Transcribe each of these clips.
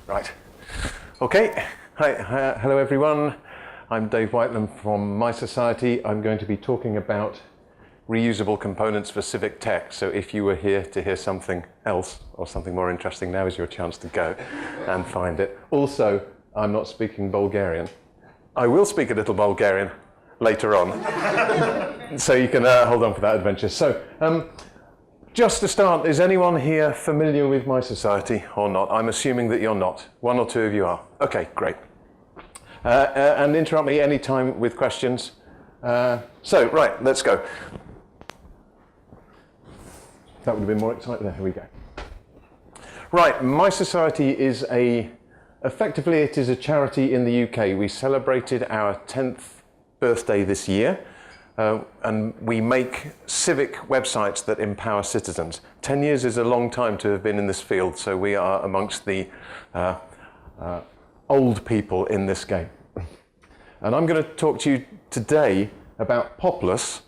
Right. Okay. Hi. Hello, everyone. I'm Dave Whiteland from My Society. I'm going to be talking about reusable components for civic tech. So if you were here to hear something else or something more interesting, now is your chance to go and find it. Also, I'm not speaking Bulgarian. I will speak a little Bulgarian later on. So you can hold on for that adventure. So just to start, is anyone here familiar with My Society or not? I'm assuming that you're not. One or two of you are. Okay, great. And interrupt me anytime with questions. So, right, let's go. That would have been more exciting. There, here we go. Right, My Society is effectively it is a charity in the UK. We celebrated our 10th birthday this year. And we make civic websites that empower citizens. 10 years is a long time to have been in this field, so we are amongst the old people in this game. And I'm going to talk to you today about Poplus,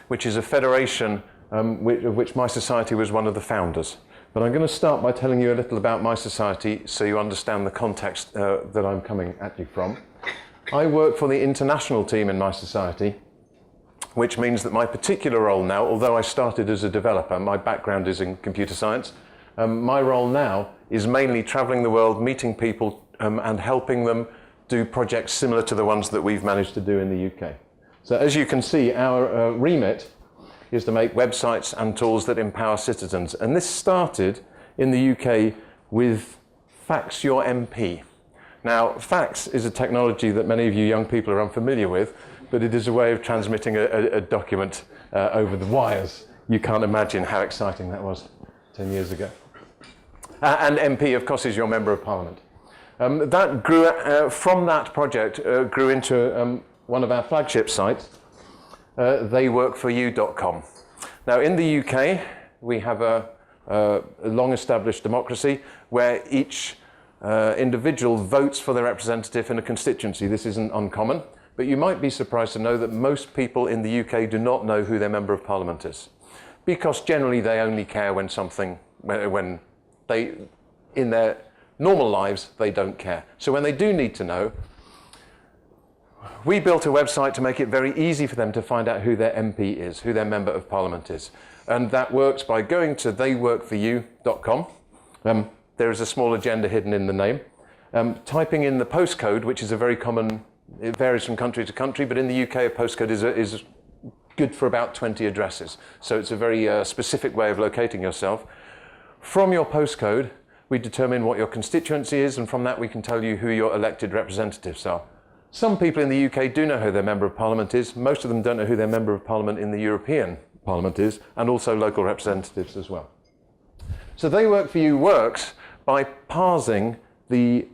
which is a federation of which My Society was one of the founders. But I'm going to start by telling you a little about My Society so you understand the context that I'm coming at you from. I work for the international team in My Society, which means that my particular role now, although I started as a developer, my background is in computer science, my role now is mainly traveling the world, meeting people and helping them do projects similar to the ones that we've managed to do in the UK. So as you can see, our remit is to make websites and tools that empower citizens. And this started in the UK with Fax Your MP. Now, fax is a technology that many of you young people are unfamiliar with, but it is a way of transmitting a document over the wires. You can't imagine how exciting that was 10 years ago. And MP, of course, is your Member of Parliament. That grew, from that project, grew into one of our flagship sites, theyworkforyou.com. Now, in the UK, we have a long-established democracy where each individual votes for their representative in a constituency. This isn't uncommon. But you might be surprised to know that most people in the UK do not know who their Member of Parliament is, because generally they only care when in their normal lives, they don't care. So when they do need to know, we built a website to make it very easy for them to find out who their MP is, who their Member of Parliament is. And that works by going to theyworkforyou.com. There is a small agenda hidden in the name. Typing in the postcode, which is a very common. It varies from country to country, but in the UK, a postcode is good for about 20 addresses. So it's a very specific way of locating yourself. From your postcode, we determine what your constituency is, and from that we can tell you who your elected representatives are. Some people in the UK do know who their Member of Parliament is. Most of them don't know who their Member of Parliament in the European Parliament is, and also local representatives as well. So They Work For You works by parsing the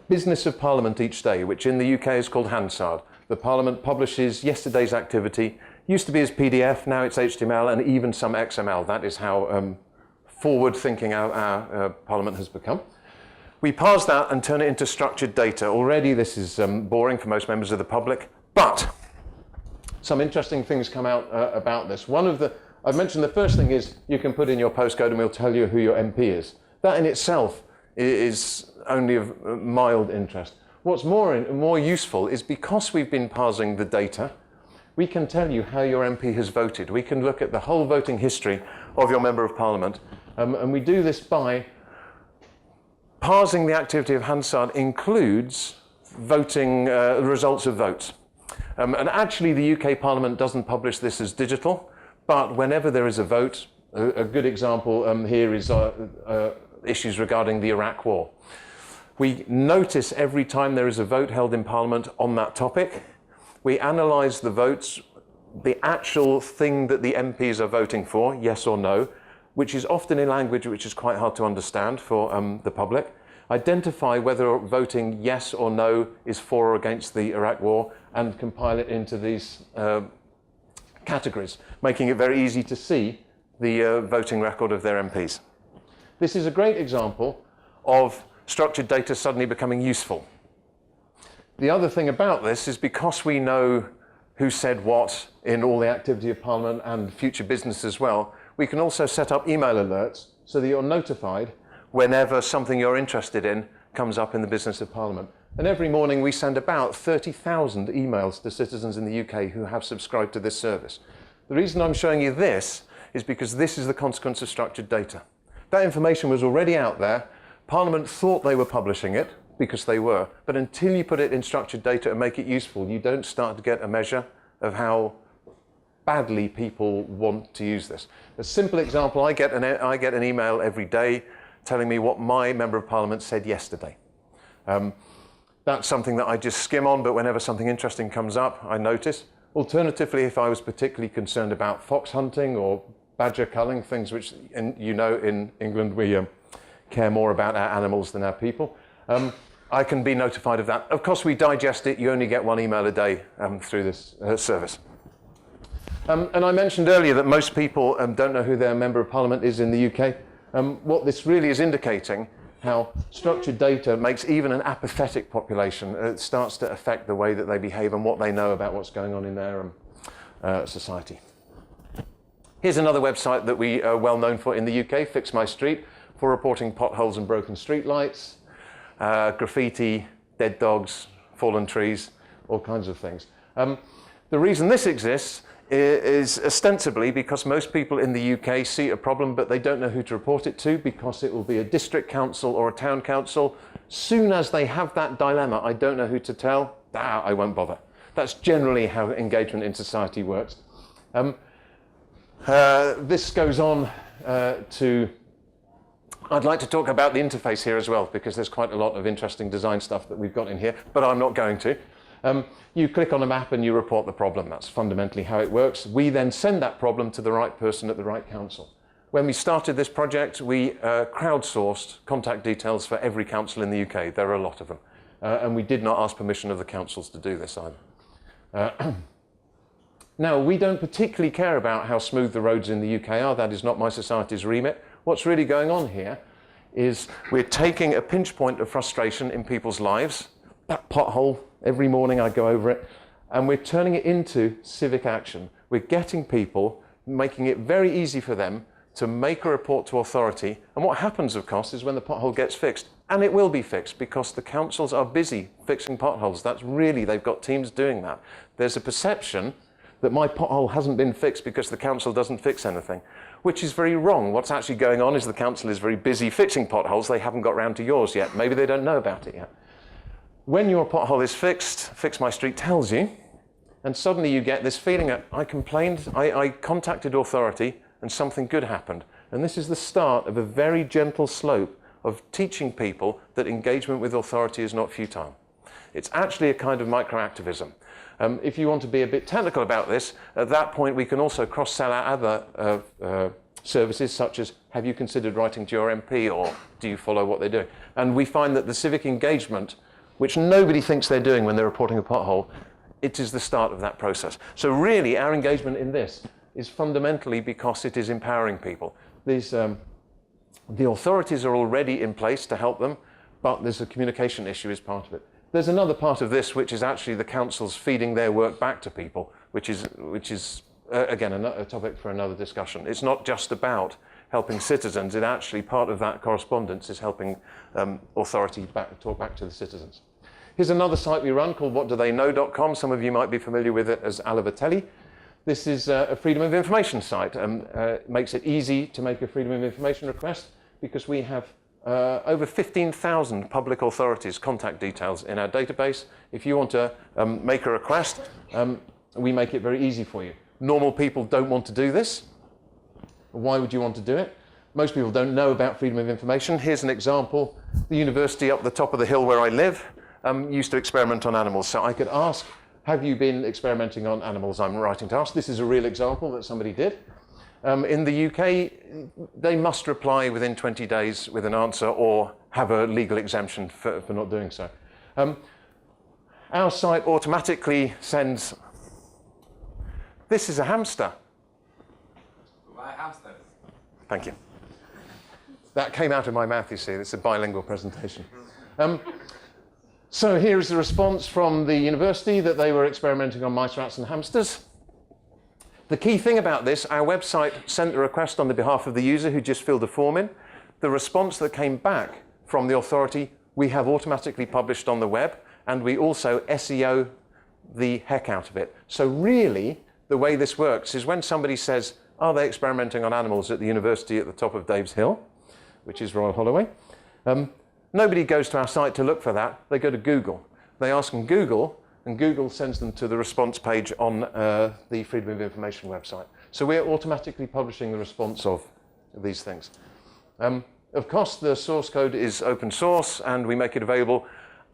business of Parliament each day, which in the UK is called Hansard. The Parliament publishes yesterday's activity. Used to be as PDF, now it's HTML and even some XML. That is how forward-thinking our Parliament has become. We parse that and turn it into structured data. Already this is boring for most members of the public, but some interesting things come out about this. I've mentioned the first thing is you can put in your postcode and we'll tell you who your MP is. That in itself is only of mild interest. What's more useful is because we've been parsing the data, we can tell you how your MP has voted. We can look at the whole voting history of your Member of Parliament. And we do this by parsing the activity of Hansard includes voting, results of votes. And actually the UK Parliament doesn't publish this as digital, but whenever there is a vote, a good example here is issues regarding the Iraq War. We notice every time there is a vote held in Parliament on that topic. We analyse the votes, the actual thing that the MPs are voting for, yes or no, which is often in language which is quite hard to understand for the public. Identify whether voting yes or no is for or against the Iraq War and compile it into these categories, making it very easy to see the voting record of their MPs. This is a great example of structured data suddenly becoming useful. The other thing about this is because we know who said what in all the activity of Parliament and future business as well, we can also set up email alerts so that you're notified whenever something you're interested in comes up in the business of Parliament. And every morning we send about 30,000 emails to citizens in the UK who have subscribed to this service. The reason I'm showing you this is because this is the consequence of structured data. That information was already out there. Parliament thought they were publishing it, because they were, but until you put it in structured data and make it useful, you don't start to get a measure of how badly people want to use this. A simple example, I get an email every day telling me what my Member of Parliament said yesterday. That's something that I just skim on, but whenever something interesting comes up, I notice. Alternatively, if I was particularly concerned about fox hunting or badger culling, things which, you know, in England we care more about our animals than our people, I can be notified of that. Of course, we digest it. You only get one email a day through this service. And I mentioned earlier that most people don't know who their Member of Parliament is in the UK. What this really is indicating how structured data makes even an apathetic population, it starts to affect the way that they behave and what they know about what's going on in their society. Here's another website that we are well known for in the UK, FixMyStreet, for reporting potholes and broken street lights, graffiti, dead dogs, fallen trees, all kinds of things. The reason this exists is ostensibly because most people in the UK see a problem, but they don't know who to report it to because it will be a district council or a town council. Soon as they have that dilemma, I don't know who to tell, I won't bother. That's generally how engagement in society works. This goes on to... I'd like to talk about the interface here as well, because there's quite a lot of interesting design stuff that we've got in here, but I'm not going to. You click on a map and you report the problem. That's fundamentally how it works. We then send that problem to the right person at the right council. When we started this project, we crowdsourced contact details for every council in the UK. There are a lot of them. And we did not ask permission of the councils to do this either. Now, we don't particularly care about how smooth the roads in the UK are. That is not my society's remit. What's really going on here is we're taking a pinch point of frustration in people's lives, that pothole, every morning I go over it, and we're turning it into civic action. We're getting people, making it very easy for them to make a report to authority. And what happens, of course, is when the pothole gets fixed, and it will be fixed because the councils are busy fixing potholes. That's really, they've got teams doing that. There's a perception that my pothole hasn't been fixed because the council doesn't fix anything, which is very wrong. What's actually going on is the council is very busy fixing potholes. They haven't got round to yours yet. Maybe they don't know about it yet. When your pothole is fixed, FixMyStreet tells you, and suddenly you get this feeling that I complained, I contacted authority, and something good happened. And this is the start of a very gentle slope of teaching people that engagement with authority is not futile. It's actually a kind of microactivism. If you want to be a bit technical about this, at that point we can also cross-sell our other services, such as, have you considered writing to your MP, or do you follow what they're doing? And we find that the civic engagement, which nobody thinks they're doing when they're reporting a pothole, it is the start of that process. So really, our engagement in this is fundamentally because it is empowering people. The authorities are already in place to help them, but there's a communication issue as part of it. There's another part of this, which is actually the councils feeding their work back to people, which is again, a topic for another discussion. It's not just about helping citizens. It actually, part of that correspondence is helping authority talk back to the citizens. Here's another site we run called whatdotheyknow.com. Some of you might be familiar with it as Alavatelli. This is a freedom of information site. It makes it easy to make a freedom of information request because we have over 15,000 public authorities' contact details in our database. If you want to make a request, we make it very easy for you. Normal people don't want to do this. Why would you want to do it? Most people don't know about freedom of information. Here's an example. The university up the top of the hill where I live used to experiment on animals. So I could ask, have you been experimenting on animals? I'm writing to ask. This is a real example that somebody did. In the UK, they must reply within 20 days with an answer or have a legal exemption for not doing so. Our site automatically sends, this is a hamster. Why hamsters? Thank you. That came out of my mouth, you see. It's a bilingual presentation. So here is the response from the university that they were experimenting on mice, rats, and hamsters. The key thing about this, our website sent the request on the behalf of the user who just filled a form in. The response that came back from the authority we have automatically published on the web, and we also SEO the heck out of it. So really, the way this works is when somebody says, are they experimenting on animals at the university at the top of Dave's Hill, which is Royal Holloway, nobody goes to our site to look for that. They go to Google. They ask them Google, and Google sends them to the response page on the Freedom of Information website. So we're automatically publishing the response of these things. Of course, the source code is open source, and we make it available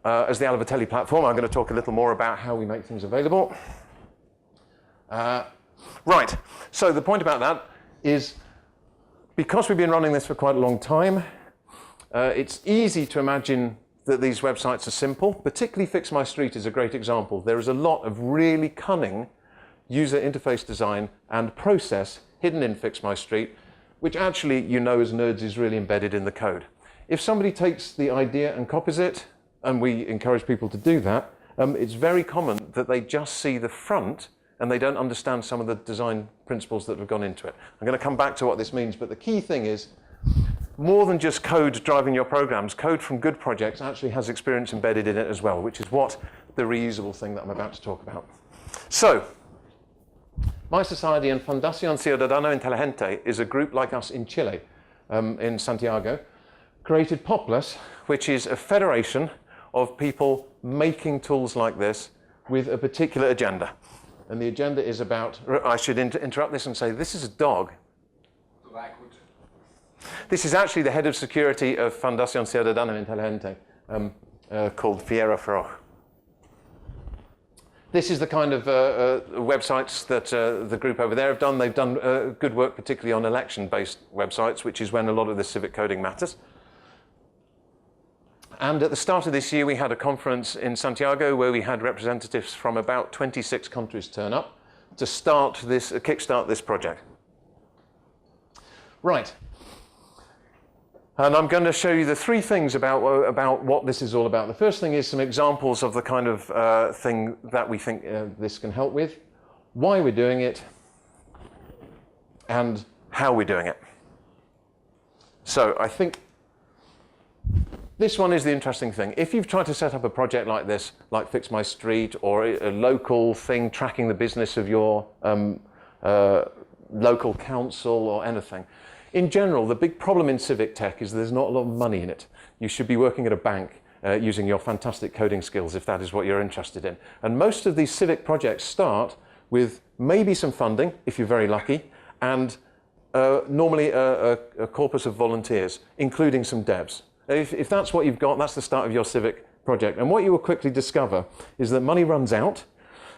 as the Alavatelli platform. I'm going to talk a little more about how we make things available. Right, so the point about that is because we've been running this for quite a long time, it's easy to imagine that these websites are simple. Particularly FixMyStreet is a great example. There is a lot of really cunning user interface design and process hidden in FixMyStreet, which actually, you know as nerds, is really embedded in the code. If somebody takes the idea and copies it, and we encourage people to do that, it's very common that they just see the front and they don't understand some of the design principles that have gone into it. I'm going to come back to what this means, but the key thing is, more than just code driving your programs, code from good projects actually has experience embedded in it as well, which is what the reusable thing that I'm about to talk about. So, My Society and Fundación Ciudadano Inteligente is a group like us in Chile, in Santiago, created Poplus, which is a federation of people making tools like this with a particular agenda. And the agenda is about, I should interrupt this and say, this is a dog. This is actually the head of security of Fundación Ciudadano Inteligente, called Fiera Feroz. This is the kind of websites that the group over there have done. They've done good work, particularly on election-based websites, which is when a lot of the civic coding matters. And at the start of this year, we had a conference in Santiago where we had representatives from about 26 countries turn up to kickstart this project. Right. And I'm going to show you the three things about what this is all about. The first thing is some examples of the kind of thing that we think this can help with, why we're doing it, and how we're doing it. So I think this one is the interesting thing. If you've tried to set up a project like this, like FixMyStreet, or a local thing tracking the business of your local council or anything, in general, the big problem in civic tech is there's not a lot of money in it. You should be working at a bank using your fantastic coding skills if that is what you're interested in. And most of these civic projects start with maybe some funding, if you're very lucky, and normally a corpus of volunteers, including some devs. If that's what you've got, that's the start of your civic project. And what you will quickly discover is that money runs out.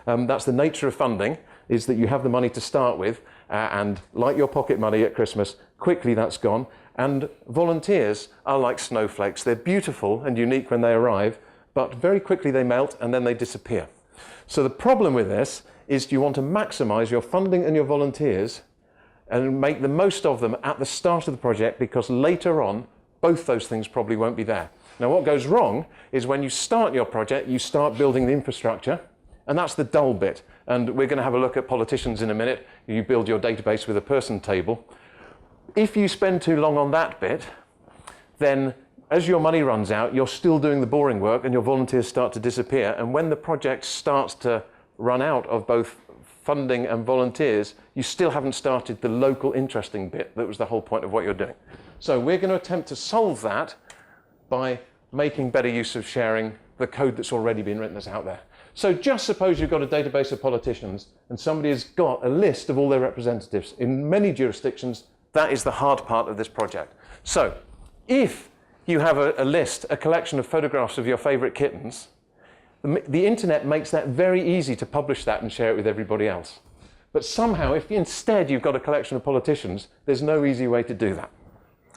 That's the nature of funding, is that you have the money to start with, and like your pocket money at Christmas, quickly that's gone. And volunteers are like snowflakes. They're beautiful and unique when they arrive, but very quickly they melt and then they disappear. So the problem with this is you want to maximize your funding and your volunteers and make the most of them at the start of the project, because later on, both those things probably won't be there. Now, what goes wrong is when you start your project, you start building the infrastructure, and that's the dull bit. And we're going to have a look at politicians in a minute. You build your database with a person table. If you spend too long on that bit, then as your money runs out, you're still doing the boring work and your volunteers start to disappear. And when the project starts to run out of both funding and volunteers, you still haven't started the local interesting bit that was the whole point of what you're doing. So we're going to attempt to solve that by making better use of sharing the code that's already been written that's out there. So just suppose you've got a database of politicians and somebody has got a list of all their representatives. In many jurisdictions, that is the hard part of this project. So if you have a list, a collection of photographs of your favorite kittens, the internet makes that very easy to publish that and share it with everybody else. But somehow, if instead you've got a collection of politicians, there's no easy way to do that.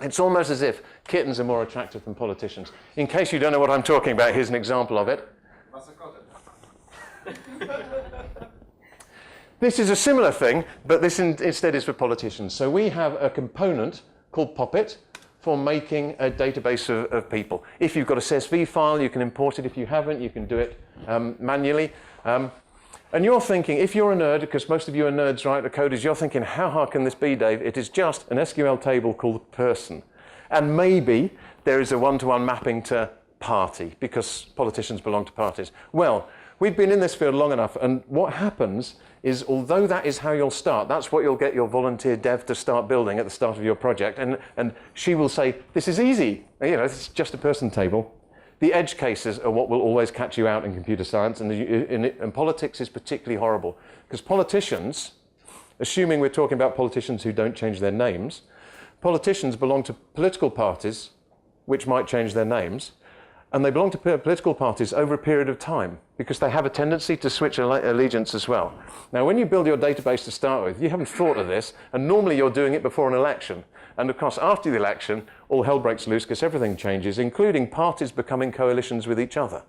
It's almost as if kittens are more attractive than politicians. In case you don't know what I'm talking about, here's an example of it. This is a similar thing, but this instead is for politicians. So we have a component called Poppet for making a database of people. If you've got a CSV file, you can import it. If you haven't, you can do it manually. And you're thinking, if you're a nerd, because most of you are nerds, right, the coders, you're thinking, how hard can this be, Dave? It is just an SQL table called person. And maybe there is a one-to-one mapping to party, because politicians belong to parties. Well, we've been in this field long enough, and what happens is, although that is how you'll start, that's what you'll get your volunteer dev to start building at the start of your project, and she will say, this is easy, it's just a person table. The edge cases are what will always catch you out in computer science, and politics is particularly horrible, because politicians, assuming we're talking about politicians who don't change their names, politicians belong to political parties which might change their names, and they belong to political parties over a period of time, because they have a tendency to switch allegiance as well. Now, when you build your database to start with, you haven't thought of this, and normally you're doing it before an election. And of course, after the election, all hell breaks loose because everything changes, including parties becoming coalitions with each other.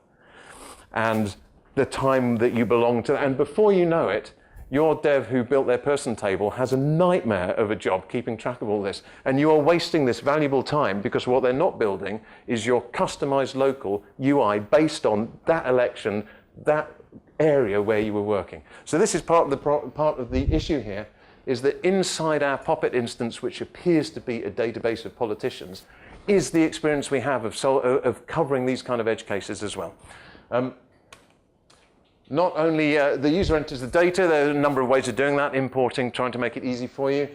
And the time that you belong to, and before you know it, your dev who built their person table has a nightmare of a job keeping track of all this. And you are wasting this valuable time, because what they're not building is your customized local UI based on that election, that area where you were working. So this is part of the issue here, is that inside our Poppet instance, which appears to be a database of politicians, is the experience we have of covering these kind of edge cases as well. Not only the user enters the data, there are a number of ways of doing that, importing, trying to make it easy for you.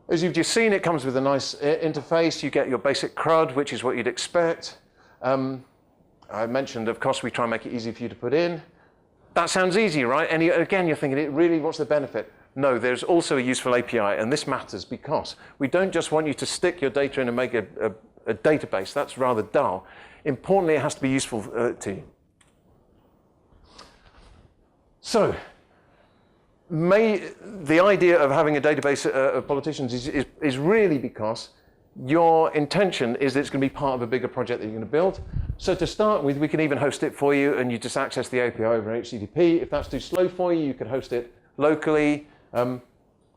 As you've just seen, it comes with a nice interface. You get your basic CRUD, which is what you'd expect. I mentioned, of course, we try and make it easy for you to put in. That sounds easy, right? And again, you're thinking, really, what's the benefit? No, there's also a useful API, and this matters because we don't just want you to stick your data in and make a database. That's rather dull. Importantly, it has to be useful to you. So, the idea of having a database of politicians is really because your intention is that it's going to be part of a bigger project that you're going to build. So to start with, we can even host it for you, and you just access the API over HTTP. If that's too slow for you, you can host it locally.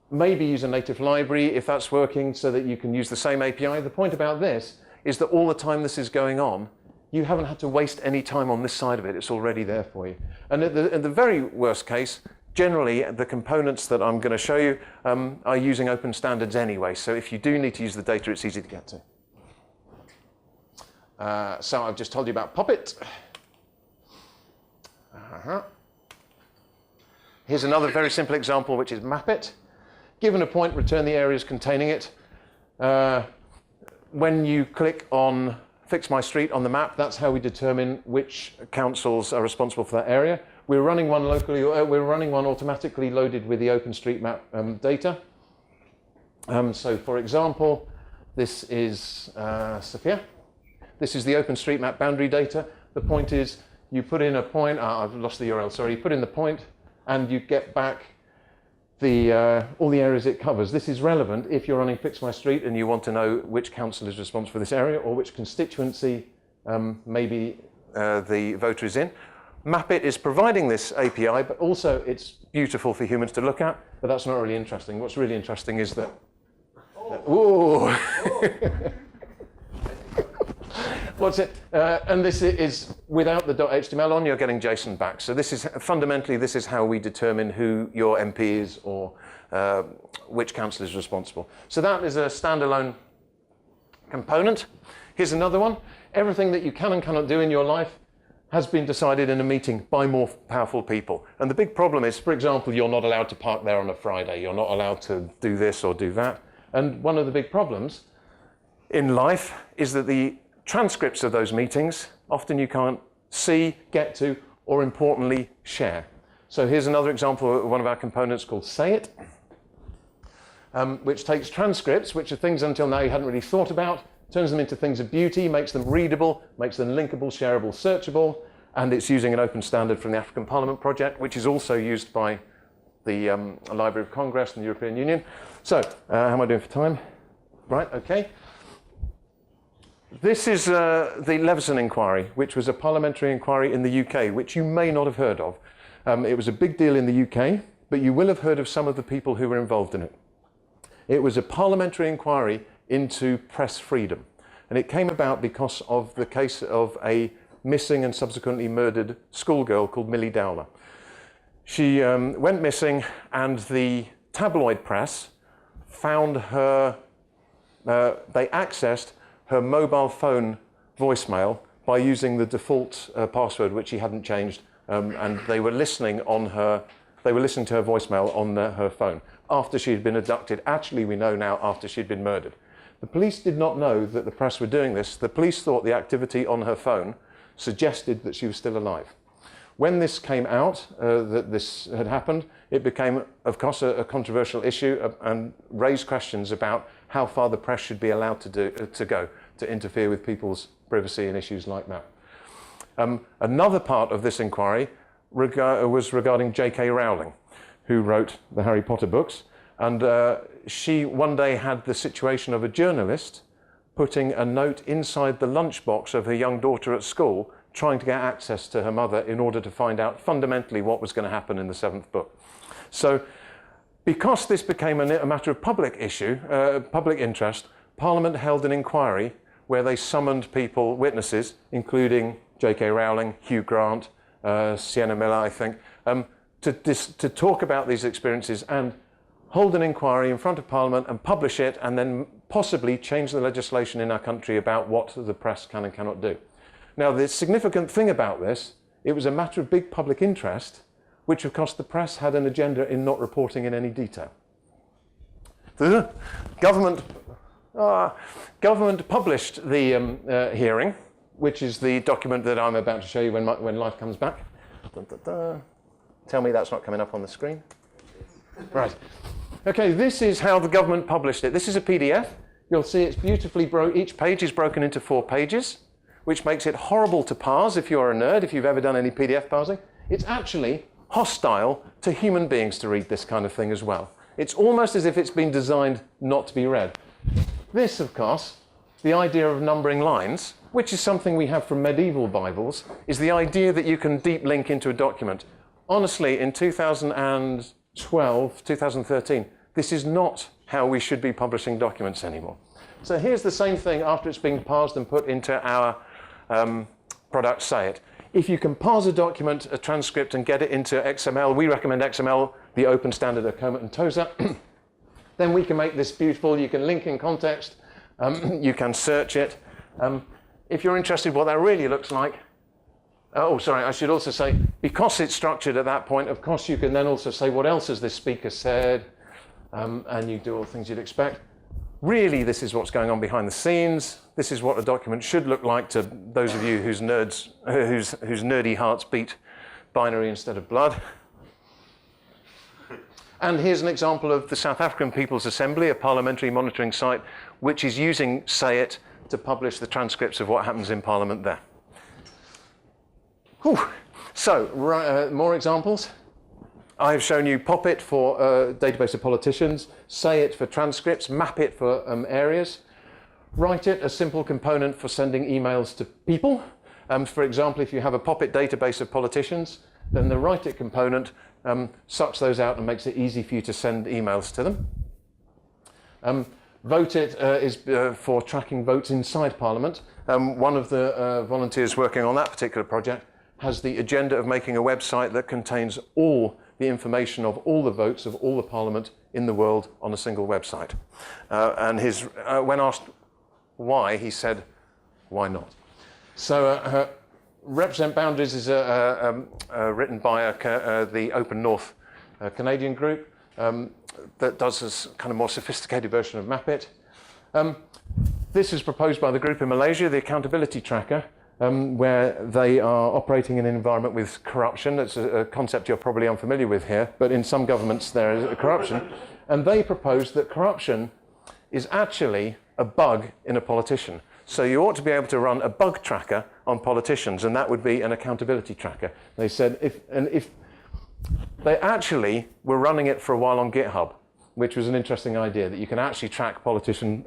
Maybe use a native library if that's working, so that you can use the same API. The point about this is that all the time this is going on, you haven't had to waste any time on this side of it. It's already there for you. And at the very worst case, generally, the components that I'm going to show you are using open standards anyway. So if you do need to use the data, it's easy to get to. So I've just told you about Poppet. Here's another very simple example, which is Mapit. Given a point, return the areas containing it. When you click on FixMyStreet on the map, that's how we determine which councils are responsible for that area. We're running one locally, we're running one automatically loaded with the OpenStreetMap data. So for example, this is Sophia. This is the OpenStreetMap boundary data. The point is, you put in a point, I've lost the URL, sorry, you put in the point, and you get back all the areas it covers. This is relevant if you're running FixMyStreet and you want to know which council is responsible for this area, or which constituency maybe the voter is in. Mapit is providing this API, but also it's beautiful for humans to look at, but that's not really interesting. What's really interesting is that... Ooh! What's it? And this is without the .html on, you're getting JSON back. So this is fundamentally, this is how we determine who your MP is, or which council is responsible. So that is a standalone component. Here's another one. Everything that you can and cannot do in your life has been decided in a meeting by more powerful people. And the big problem is, for example, you're not allowed to park there on a Friday. You're not allowed to do this or do that. And one of the big problems in life is that the transcripts of those meetings, often you can't see, get to, or importantly, share. So here's another example of one of our components called SayIt, which takes transcripts, which are things until now you hadn't really thought about, turns them into things of beauty, makes them readable, makes them linkable, shareable, searchable, and it's using an open standard from the African Parliament project, which is also used by the Library of Congress and the European Union. So, how am I doing for time? Right, okay. This is the Leveson Inquiry, which was a parliamentary inquiry in the UK, which you may not have heard of. It was a big deal in the UK, but you will have heard of some of the people who were involved in it. It was a parliamentary inquiry into press freedom, and it came about because of the case of a missing and subsequently murdered schoolgirl called Millie Dowler. She went missing, and the tabloid press found her, they accessed her mobile phone voicemail by using the default password, which she hadn't changed, and they were listening to her voicemail on her phone after she had been abducted. Actually, we know now, after she'd been murdered. The police did not know that the press were doing this. The police thought the activity on her phone suggested that she was still alive. When this came out, that this had happened, it became, of course, a controversial issue and raised questions about how far the press should be allowed to go to interfere with people's privacy and issues like that. Another part of this inquiry was regarding J.K. Rowling, who wrote the Harry Potter books. And she one day had the situation of a journalist putting a note inside the lunchbox of her young daughter at school, trying to get access to her mother in order to find out fundamentally what was going to happen in the 7th book. So because this became a matter of public issue, public interest, Parliament held an inquiry where they summoned witnesses, including J.K. Rowling, Hugh Grant, Sienna Miller, I think, to talk about these experiences and hold an inquiry in front of Parliament and publish it, and then possibly change the legislation in our country about what the press can and cannot do. Now, the significant thing about this, it was a matter of big public interest, which of course the press had an agenda in not reporting in any detail. The government published the hearing, which is the document that I'm about to show you when life comes back. Tell me that's not coming up on the screen. Right. Okay, this is how the government published it. This is a PDF. You'll see it's beautifully each page is broken into 4 pages, which makes it horrible to parse if you're a nerd, if you've ever done any PDF parsing. It's actually hostile to human beings to read this kind of thing as well. It's almost as if it's been designed not to be read. This, of course, the idea of numbering lines, which is something we have from medieval Bibles, is the idea that you can deep link into a document. Honestly, in 2012, 2013, this is not how we should be publishing documents anymore. So here's the same thing after it's been parsed and put into our product, SayIt. If you can parse a document, a transcript, and get it into XML, we recommend XML, the open standard of Comet and Tozer, then we can make this beautiful. You can link in context, you can search it. If you're interested what that really looks like, oh, sorry, I should also say, because it's structured at that point, of course you can then also say, what else has this speaker said? And you do all the things you'd expect. Really, this is what's going on behind the scenes. This is what a document should look like to those of you whose nerdy hearts beat binary instead of blood. And here's an example of the South African People's Assembly, a parliamentary monitoring site, which is using SayIt to publish the transcripts of what happens in Parliament there. Whew. So, more examples. I've shown you Poppet for database of politicians, SayIt for transcripts, Mapit for areas, WriteIt, a simple component for sending emails to people. For example, if you have a Poppet database of politicians, then the WriteIt component sucks those out and makes it easy for you to send emails to them. VoteIt is for tracking votes inside Parliament. One of the volunteers working on that particular project has the agenda of making a website that contains all the information of all the votes of all the Parliament in the world on a single website. And when asked why, he said, why not? So Represent Boundaries is written by the Open North Canadian group that does this kind of more sophisticated version of Mapit. This is proposed by the group in Malaysia, the Accountability Tracker, where they are operating in an environment with corruption. It's a concept you're probably unfamiliar with here, but in some governments there is corruption. And they propose that corruption is actually a bug in a politician. So you ought to be able to run a bug tracker on politicians, and that would be an accountability tracker. They said if they actually were running it for a while on GitHub, which was an interesting idea, that you can actually track politician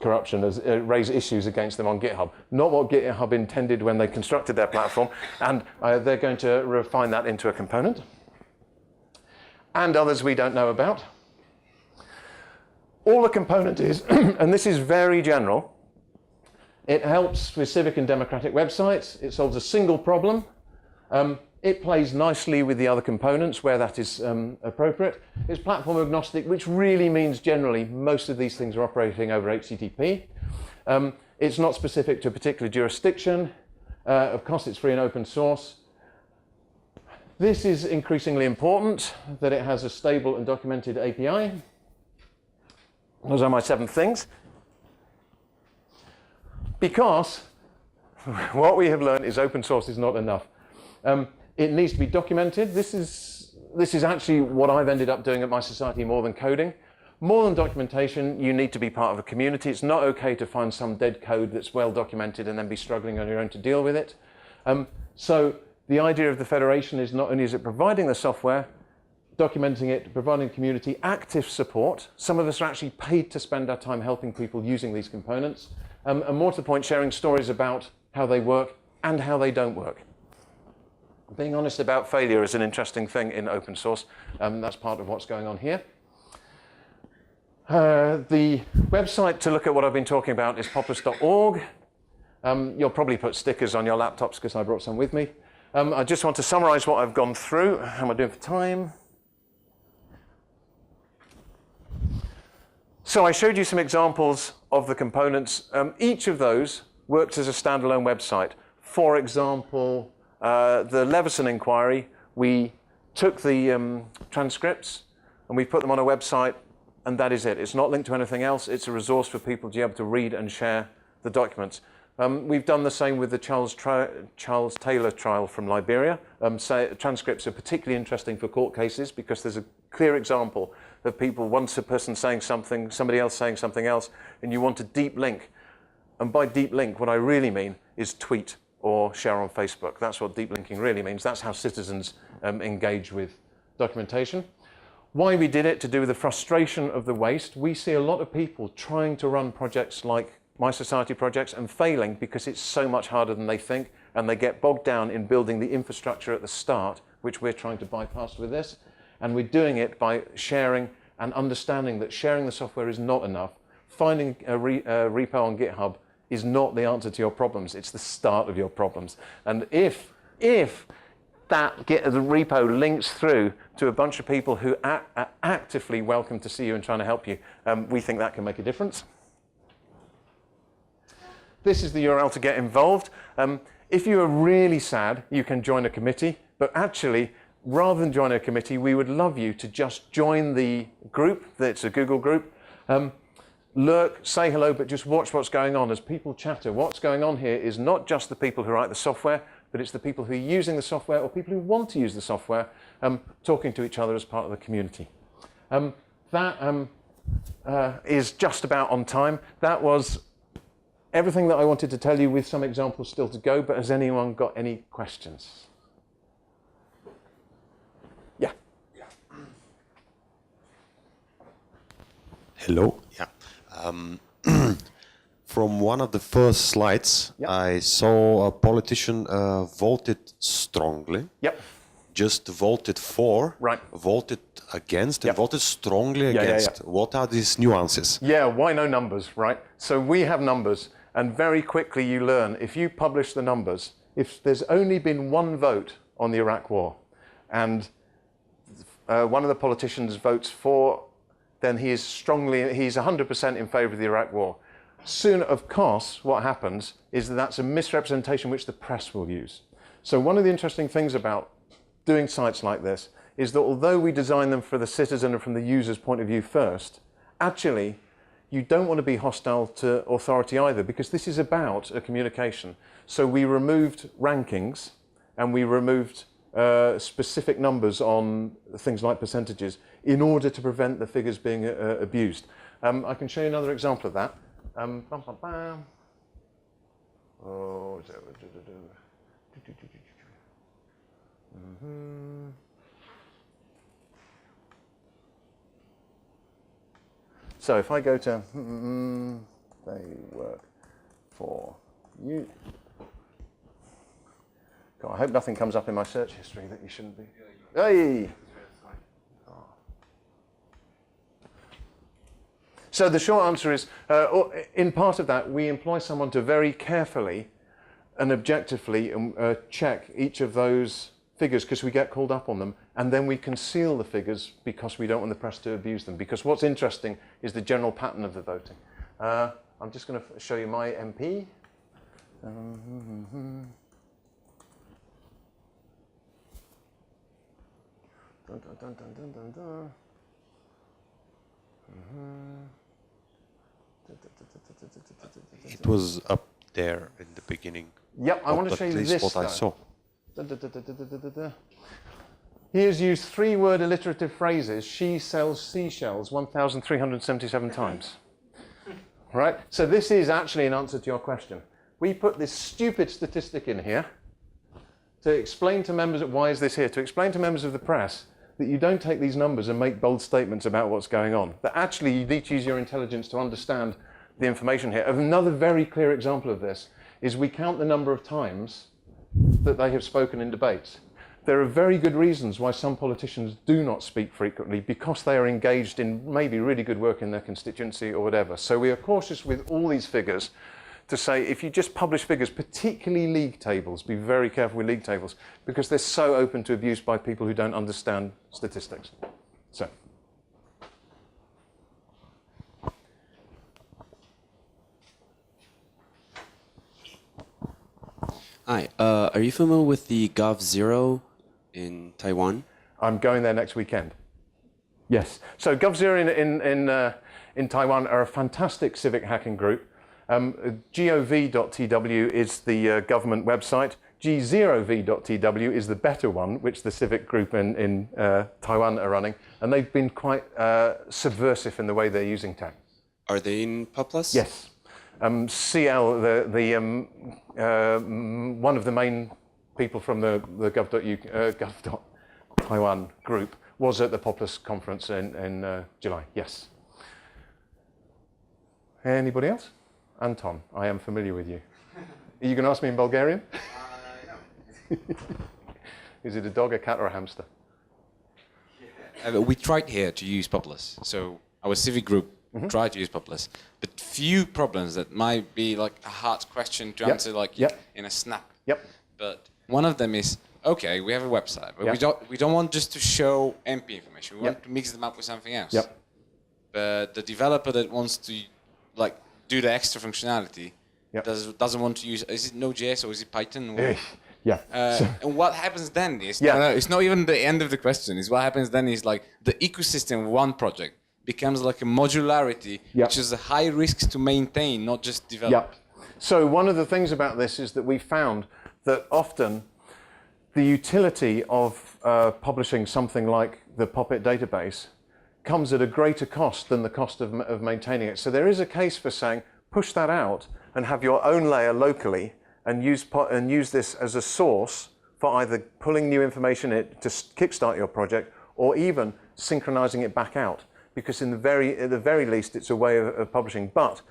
corruption, raise issues against them on GitHub. Not what GitHub intended when they constructed their platform, and they're going to refine that into a component. And others we don't know about. All the component is, and this is very general, it helps with civic and democratic websites. It solves a single problem. It plays nicely with the other components where that is appropriate. It's platform agnostic, which really means generally most of these things are operating over HTTP. It's not specific to a particular jurisdiction. Of course, it's free and open source. This is increasingly important, that it has a stable and documented API. Those are my 7 things. Because what we have learned is open source is not enough. It needs to be documented. This is actually what I've ended up doing at my society more than coding. More than documentation, you need to be part of a community. It's not okay to find some dead code that's well documented and then be struggling on your own to deal with it. So the idea of the federation is not only is it providing the software, documenting it, providing a community, active support. Some of us are actually paid to spend our time helping people using these components. And more to the point, sharing stories about how they work and how they don't work. Being honest about failure is an interesting thing in open source. That's part of what's going on here. The website to look at what I've been talking about is poplus.org. You'll probably put stickers on your laptops because I brought some with me. I just want to summarize what I've gone through. How am I doing for time? So I showed you some examples of the components. Each of those works as a standalone website. For example, the Leveson Inquiry, we took the transcripts and we put them on a website, and that is it. It's not linked to anything else. It's a resource for people to be able to read and share the documents. We've done the same with the Charles Taylor trial from Liberia. Transcripts are particularly interesting for court cases because there's a clear example of people, once a person saying something, somebody else saying something else, and you want a deep link. And by deep link, what I really mean is tweet or share on Facebook. That's what deep linking really means. That's how citizens engage with documentation. Why we did it, to do with the frustration of the waste. We see a lot of people trying to run projects like My Society projects and failing because it's so much harder than they think, and they get bogged down in building the infrastructure at the start, which we're trying to bypass with this. And we're doing it by sharing and understanding that sharing the software is not enough. Finding a repo on GitHub is not the answer to your problems. It's the start of your problems. And if that the repo links through to a bunch of people who are actively welcome to see you and trying to help you, we think that can make a difference. This is the URL to get involved. If you are really sad, you can join a committee, but actually, rather than join a committee, we would love you to just join the group. It's a Google group. Lurk, say hello, but just watch what's going on as people chatter. What's going on here is not just the people who write the software, but it's the people who are using the software or people who want to use the software talking to each other as part of the community. That is just about on time. That was everything that I wanted to tell you, with some examples still to go, but has anyone got any questions? Yeah. Hello. Yeah. From one of the first slides, Yep. I saw a politician voted strongly. Yep. Just voted for, Right. voted against, and Yep. voted strongly Yeah, against. yeah. What are these nuances? Yeah, why no numbers, right? So we have numbers, and very quickly you learn, if you publish the numbers, if there's only been one vote on the Iraq war, and one of the politicians votes for, then he's 100% in favor of the Iraq war. Soon, of course, what happens is that that's a misrepresentation which the press will use. So one of the interesting things about doing sites like this is that although we design them for the citizen and from the user's point of view first, actually, you don't want to be hostile to authority either, because this is about a communication. So we removed rankings and we removed specific numbers on things like percentages in order to prevent the figures being abused. I can show you another example of that. Oh, is that So if I go to they work for you. God, I hope nothing comes up in my search history that you shouldn't be. Hey! So the short answer is, in part of that, we employ someone to very carefully and objectively check each of those figures, because we get called up on them, and then we conceal the figures because we don't want the press to abuse them. Because what's interesting is the general pattern of the voting. I'm just going to show you my MP. Dun, dun, dun, dun, dun, dun, dun. It was up there in the beginning. Yep, I want to At show you least this. what I though. saw. Da, da, da, da, da, da, da, da. He has used 3-word alliterative phrases. She sells seashells 1,377 times. Right? So this is actually an answer to your question. We put this stupid statistic in here to explain to members of, why is this here? To explain to members of the press that you don't take these numbers and make bold statements about what's going on. That actually you need to use your intelligence to understand the information here. Another very clear example of this is we count the number of times that they have spoken in debates. There are very good reasons why some politicians do not speak frequently, because they are engaged in maybe really good work in their constituency or whatever. So we are cautious with all these figures to say, if you just publish figures, particularly league tables, be very careful with league tables, because they're so open to abuse by people who don't understand statistics. So. Hi, are you familiar with the Gov0 in Taiwan? I'm going there next weekend. Yes. So Gov0 in Taiwan are a fantastic civic hacking group. gov.tw is the government website. g0v.tw is the better one, which the civic group in Taiwan are running. And they've been quite subversive in the way they're using tech. Are they in Poplus? Yes. CL, one of the main people from the Gov.Taiwan group, was at the Poplus conference in July. Yes. Anybody else? Anton, I am familiar with you. Are you going to ask me in Bulgarian? No. Is it a dog, a cat, or a hamster? We tried here to use Poplus. So our civic group tried to use Poplus. But few problems that might be like a hard question to answer like in a snap. Yep. But one of them is, okay, we have a website, but we don't want just to show MP information. We want to mix them up with something else. Yep. But the developer that wants to like do the extra functionality doesn't want to use, is it Node.js or is it Python? Or, and what happens then is, no, it's not even the end of the question. Is what happens then is like the ecosystem of one project becomes like a modularity, which is a high risk to maintain, not just develop. So one of the things about this is that we found that often the utility of publishing something like the Poppet database comes at a greater cost than the cost of maintaining it. So there is a case for saying, push that out and have your own layer locally and use this as a source for either pulling new information in to kickstart your project or even synchronizing it back out. Because at the very least, it's a way of publishing. But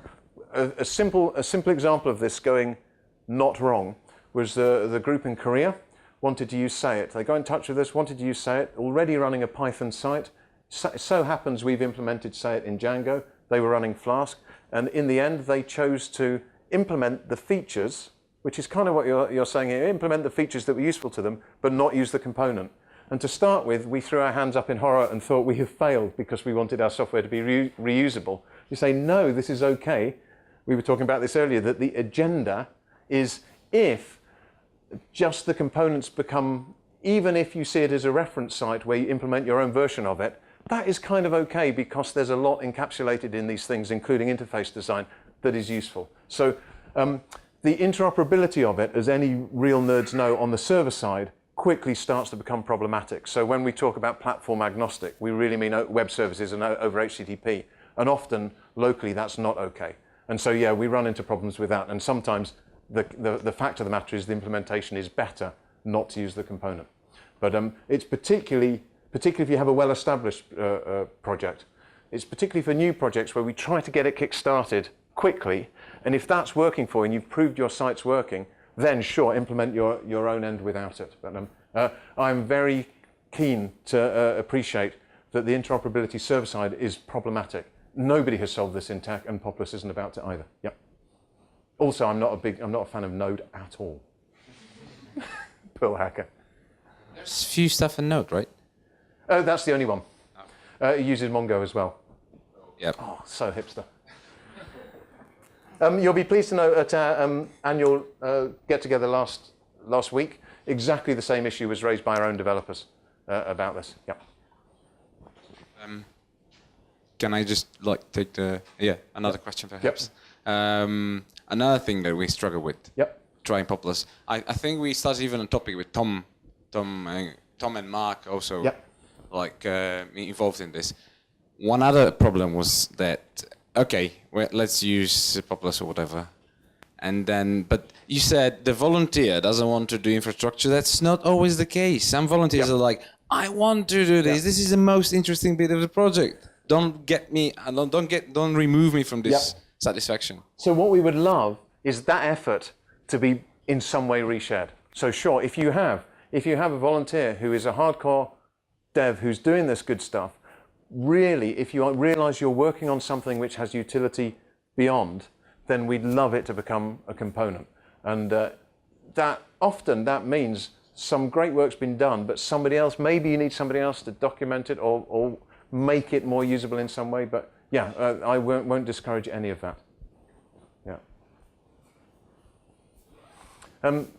a simple example of this going not wrong was the group in Korea wanted to use SayIt. They got in touch with us, wanted to use SayIt, already running a Python site. So happens we've implemented SayIt in Django. They were running Flask. And in the end, they chose to implement the features, which is kind of what you're saying here, implement the features that were useful to them, but not use the component. And to start with, we threw our hands up in horror and thought we have failed because we wanted our software to be reusable. You say, no, this is okay. We were talking about this earlier, that the agenda is if just the components become, even if you see it as a reference site where you implement your own version of it, that is kind of okay because there's a lot encapsulated in these things, including interface design, that is useful. So the interoperability of it, as any real nerds know on the server side, quickly starts to become problematic. So when we talk about platform agnostic, we really mean web services and over HTTP. And often, locally, that's not okay. And so, yeah, we run into problems with that. And sometimes the fact of the matter is the implementation is better not to use the component. But it's particularly if you have a well-established project. It's particularly for new projects where we try to get it kick-started quickly. And if that's working for you and you've proved your site's working, then sure, implement your own end without it. But I'm very keen to appreciate that the interoperability server-side is problematic. Nobody has solved this in tech, and Poplus isn't about to either. Yep. Also, I'm not a fan of Node at all. Pearl hacker. There's few stuff in Node, right? Oh, that's the only one. It uses Mongo as well. Yep. Oh, so hipster. You'll be pleased to know at our annual get-together last week, exactly the same issue was raised by our own developers. about this. Yeah. Can I just take another question perhaps? Yep. Another thing that we struggle with. Yep. Trying Poplus. I think we started even a topic with Tom and Mark also. Yep. Involved in this. One other problem was that let's use Poplus or whatever, but you said the volunteer doesn't want to do infrastructure. That's not always the case. Some volunteers are like, I want to do this. This is the most interesting bit of the project. Don't remove me from this satisfaction. So what we would love is that effort to be in some way reshared. So sure, if you have a volunteer who is a hardcore dev who's doing this good stuff, really, if you realize you're working on something which has utility beyond, then we'd love it to become a component. And that means some great work's been done, but maybe you need somebody else to document it or make it more usable in some way. But I won't discourage any of that.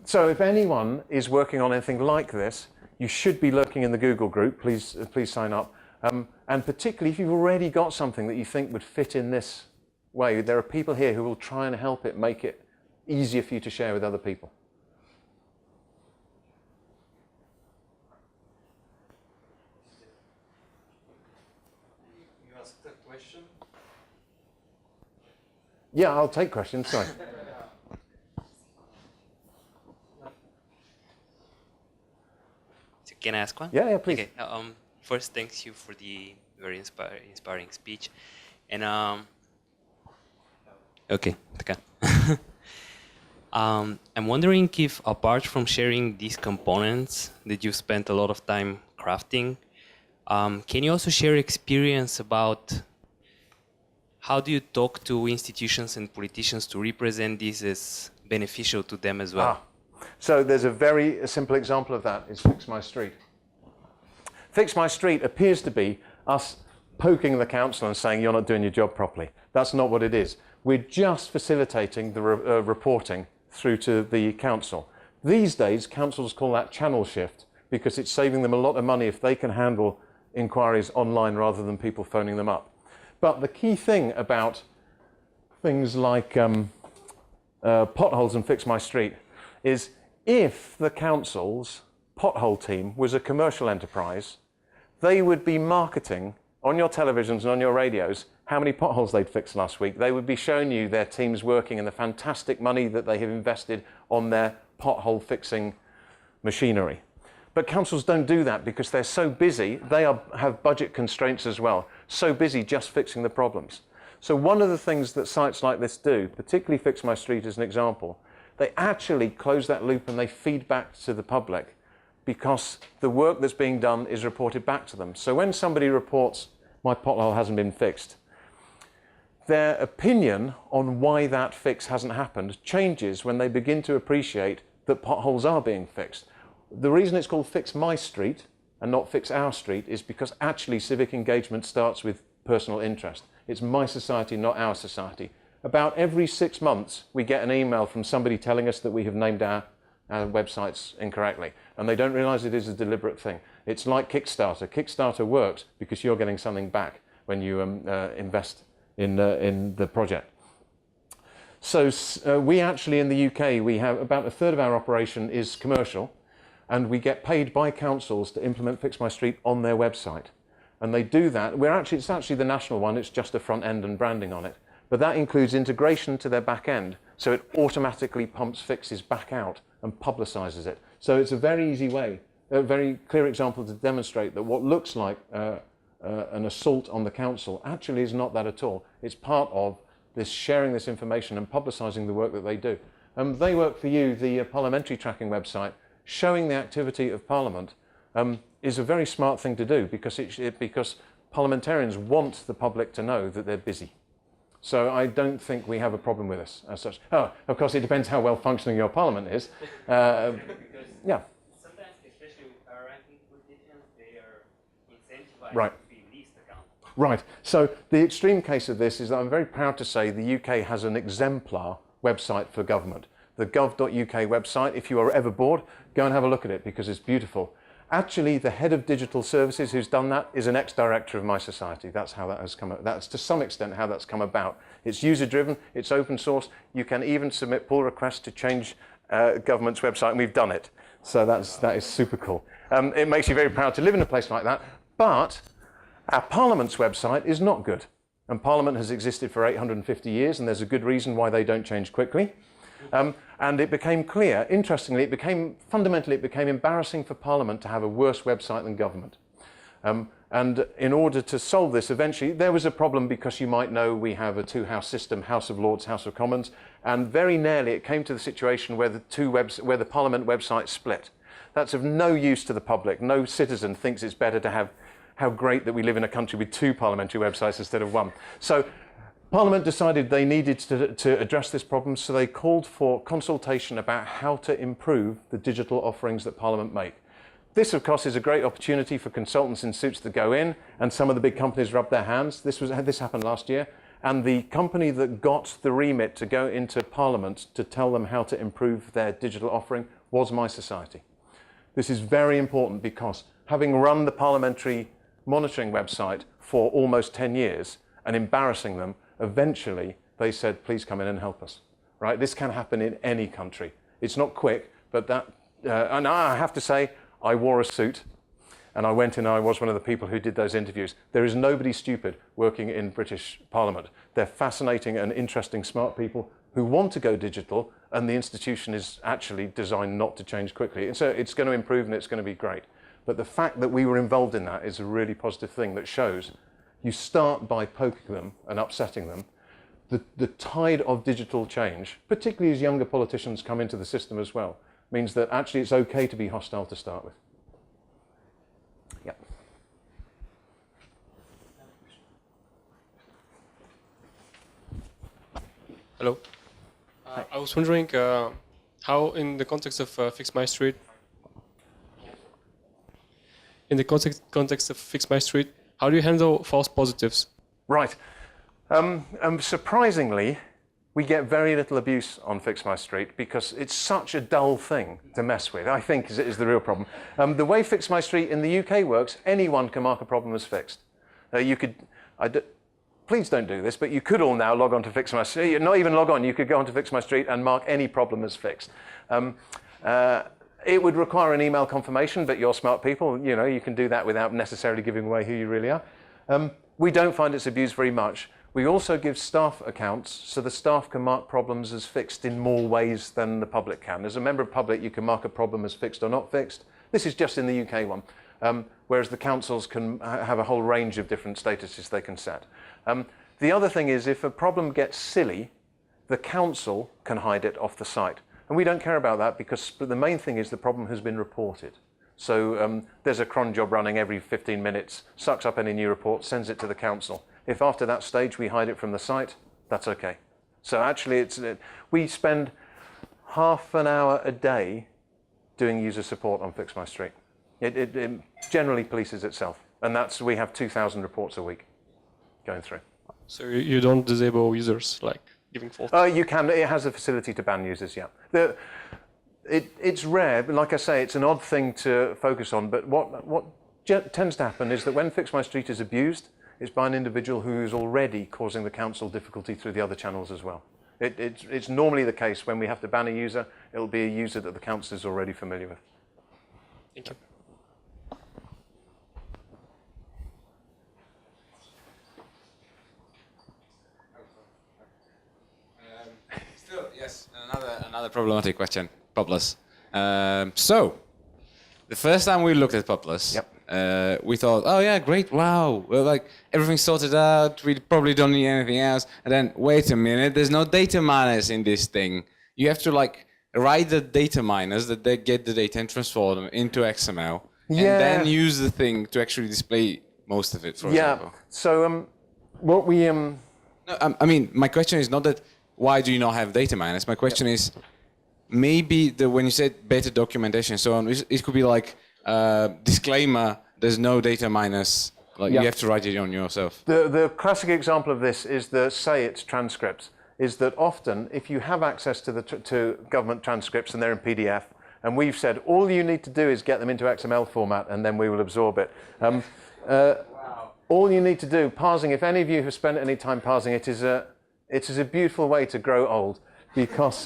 So if anyone is working on anything like this, you should be lurking in the Google group. Please sign up. And particularly if you've already got something that you think would fit in this way, there are people here who will try and help it, make it easier for you to share with other people. You asked a question? Yeah, I'll take questions. Sorry. Can I ask one? Yeah, please. Okay. First, thanks you for the very inspiring speech. And I'm wondering if, apart from sharing these components that you spent a lot of time crafting, can you also share experience about how do you talk to institutions and politicians to represent this as beneficial to them as well? So there's a very simple example of that, is FixMyStreet. FixMyStreet appears to be us poking the council and saying you're not doing your job properly. That's not what it is. We're just facilitating the reporting through to the council. These days, councils call that channel shift because it's saving them a lot of money if they can handle inquiries online rather than people phoning them up. But the key thing about things like potholes and FixMyStreet is if the council's pothole team was a commercial enterprise, they would be marketing on your televisions and on your radios how many potholes they'd fixed last week. They would be showing you their teams working and the fantastic money that they have invested on their pothole fixing machinery. But councils don't do that because they're so busy. They have budget constraints as well, so busy just fixing the problems. So one of the things that sites like this do, particularly FixMyStreet as an example, they actually close that loop and they feed back to the public because the work that's being done is reported back to them. So when somebody reports, my pothole hasn't been fixed, their opinion on why that fix hasn't happened changes when they begin to appreciate that potholes are being fixed. The reason it's called FixMyStreet and not Fix Our Street is because actually civic engagement starts with personal interest. It's my society, not our society. About every 6 months, we get an email from somebody telling us that we have named our websites incorrectly. And they don't realize it is a deliberate thing. It's like Kickstarter. Kickstarter works because you're getting something back when you invest in the project. So we actually, in the UK, we have about a third of our operation is commercial, and we get paid by councils to implement FixMyStreet on their website. And they do that. It's actually the national one. It's just a front end and branding on it. But that includes integration to their back end, so it automatically pumps fixes back out and publicizes it. So it's a very easy way, a very clear example to demonstrate that what looks like an assault on the council actually is not that at all. It's part of this sharing this information and publicizing the work that they do. They Work For You, the parliamentary tracking website, showing the activity of Parliament is a very smart thing to do because parliamentarians want the public to know that they're busy. So I don't think we have a problem with this as such. Oh, of course, it depends how well functioning your parliament is. Yeah. Sometimes, especially with power-ranking politicians, they are incentivized Right. to be least accountable. Right. So the extreme case of this is that I'm very proud to say the UK has an exemplar website for government. The gov.uk website, if you are ever bored, go and have a look at it because it's beautiful. Actually, the head of digital services who's done that is an ex-director of MySociety. That's how that has come. That's to some extent how that's come about. It's user-driven. It's open source. You can even submit pull requests to change government's website, and we've done it. So that is super cool. It makes you very proud to live in a place like that. But our Parliament's website is not good. And Parliament has existed for 850 years, and there's a good reason why they don't change quickly. And it became clear, interestingly, fundamentally it became embarrassing for Parliament to have a worse website than government. And in order to solve this, eventually, there was a problem because you might know we have a two-house system, House of Lords, House of Commons, and very nearly it came to the situation where where the Parliament website split. That's of no use to the public. No citizen thinks it's better to have how great that we live in a country with two parliamentary websites instead of one. So Parliament decided they needed to address this problem, so they called for consultation about how to improve the digital offerings that Parliament make. This, of course, is a great opportunity for consultants in suits to go in, and some of the big companies rub their hands. This happened last year, and the company that got the remit to go into Parliament to tell them how to improve their digital offering was MySociety. This is very important because having run the parliamentary monitoring website for almost 10 years and embarrassing them, eventually they said, please come in and help us. Right? This can happen in any country. It's not quick, but and I have to say, I wore a suit and I went in and I was one of the people who did those interviews. There is nobody stupid working in British Parliament. They're fascinating and interesting, smart people who want to go digital, and the institution is actually designed not to change quickly. And so it's going to improve and it's going to be great. But the fact that we were involved in that is a really positive thing that shows you start by poking them and upsetting them. The tide of digital change, particularly as younger politicians come into the system as well, means that actually it's okay to be hostile to start with. Yeah. Hello. I was wondering how, in the context of FixMyStreet, how do you handle false positives? Right. Surprisingly, we get very little abuse on FixMyStreet because it's such a dull thing to mess with, I think is the real problem. The way FixMyStreet in the UK works, anyone can mark a problem as fixed. Please don't do this, but you could all now log on to FixMyStreet. Not even log on, you could go onto FixMyStreet and mark any problem as fixed. It would require an email confirmation, but you're smart people, you can do that without necessarily giving away who you really are. We don't find it's abused very much. We also give staff accounts, so the staff can mark problems as fixed in more ways than the public can. As a member of public, you can mark a problem as fixed or not fixed. This is just in the UK one, whereas the councils can have a whole range of different statuses they can set. The other thing is, if a problem gets silly, the council can hide it off the site. And we don't care about that because the main thing is the problem has been reported. So there's a cron job running every 15 minutes, sucks up any new report, sends it to the council. If after that stage we hide it from the site, that's okay. So actually we spend half an hour a day doing user support on FixMyStreet. It generally polices itself. And we have 2,000 reports a week going through. So you don't disable users, like giving false? You can. It has a facility to ban users, yeah. It's rare, but like I say, it's an odd thing to focus on. But what tends to happen is that when FixMyStreet is abused, it's by an individual who is already causing the council difficulty through the other channels as well. It's normally the case when we have to ban a user, it'll be a user that the council is already familiar with. Thank you. Still, yes, another problematic question, Poplus. So, the first time we looked at Poplus, yep. We thought, oh yeah, great, wow, well, like everything's sorted out, we probably don't need anything else. And then, wait a minute, there's no data miners in this thing. You have to write the data miners that they get the data and transform them into XML, and then use the thing to actually display most of it, for example. Yeah, so what we... No, I mean, my question is not that, why do you not have data miners? My question is, maybe when you said better documentation and so on, it could be like disclaimer, there's no data miners, you have to write it on yourself. The classic example of this is the SayIt transcripts, is that often if you have access to government transcripts and they're in PDF, And we've said, all you need to do is get them into XML format, and then we will absorb it. All you need to do, parsing, if any of you have spent any time parsing, it is a beautiful way to grow old, because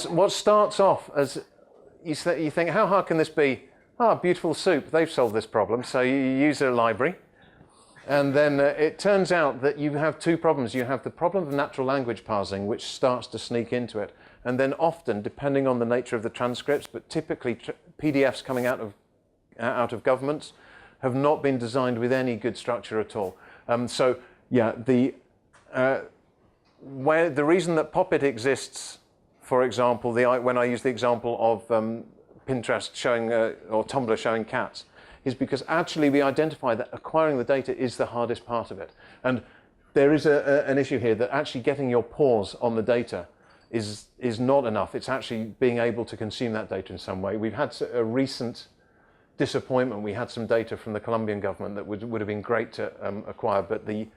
what starts off as, you think, how hard can this be? Ah, beautiful soup, they've solved this problem. So you use a library, and then it turns out that you have two problems. You have the problem of natural language parsing, which starts to sneak into it. And then often, depending on the nature of the transcripts, but typically PDFs coming out of governments have not been designed with any good structure at all. So yeah, the reason that Poppet exists, for example, when I use the example of Pinterest showing, or Tumblr showing cats, is because actually we identify that acquiring the data is the hardest part of it. And there is an issue here that actually getting your paws on the data is not enough. It's actually being able to consume that data in some way. We've had a recent disappointment. We had some data from the Colombian government that would have been great to acquire, but the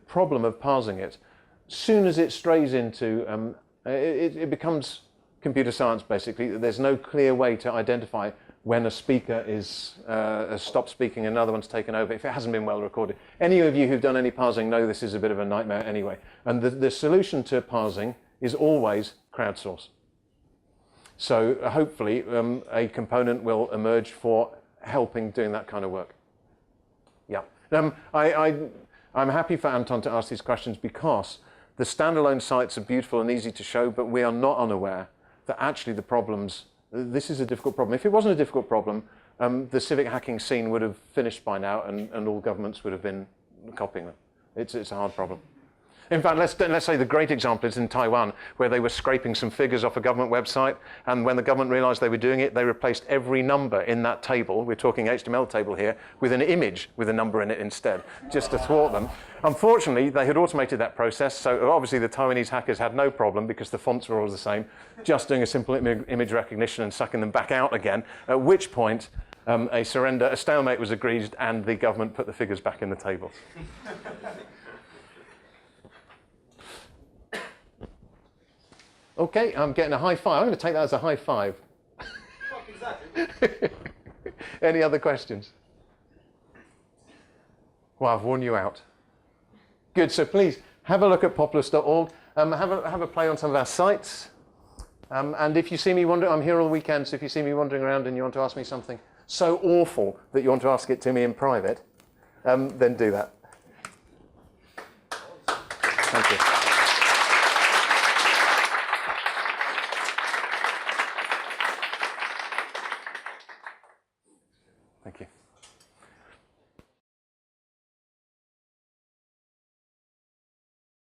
problem of parsing it, soon as it strays into, it becomes computer science basically. There's no clear way to identify when a speaker has stopped speaking and another one's taken over if it hasn't been well recorded. Any of you who've done any parsing know this is a bit of a nightmare anyway. And the solution to parsing is always crowdsource. So hopefully a component will emerge for helping doing that kind of work. Yeah. I'm happy for Anton to ask these questions because the standalone sites are beautiful and easy to show, but we are not unaware that actually the problems, this is a difficult problem. If it wasn't a difficult problem, the civic hacking scene would have finished by now and all governments would have been copying them. It's a hard problem. In fact, let's say the great example is in Taiwan, where they were scraping some figures off a government website, and when the government realized they were doing it, they replaced every number in that table, we're talking HTML table here, with an image with a number in it instead, just to thwart them. Unfortunately, they had automated that process, so obviously the Taiwanese hackers had no problem because the fonts were all the same, just doing a simple image recognition and sucking them back out again, at which point a stalemate was agreed, and the government put the figures back in the tables. Okay, I'm getting a high five. I'm going to take that as a high five. Exactly. Any other questions? Well, I've worn you out. Good, so please have a look at poplus.org. Have a play on some of our sites. And if you see me wandering, I'm here all weekend, so if you see me wandering around and you want to ask me something so awful that you want to ask it to me in private, then do that. Thank you. Thank you.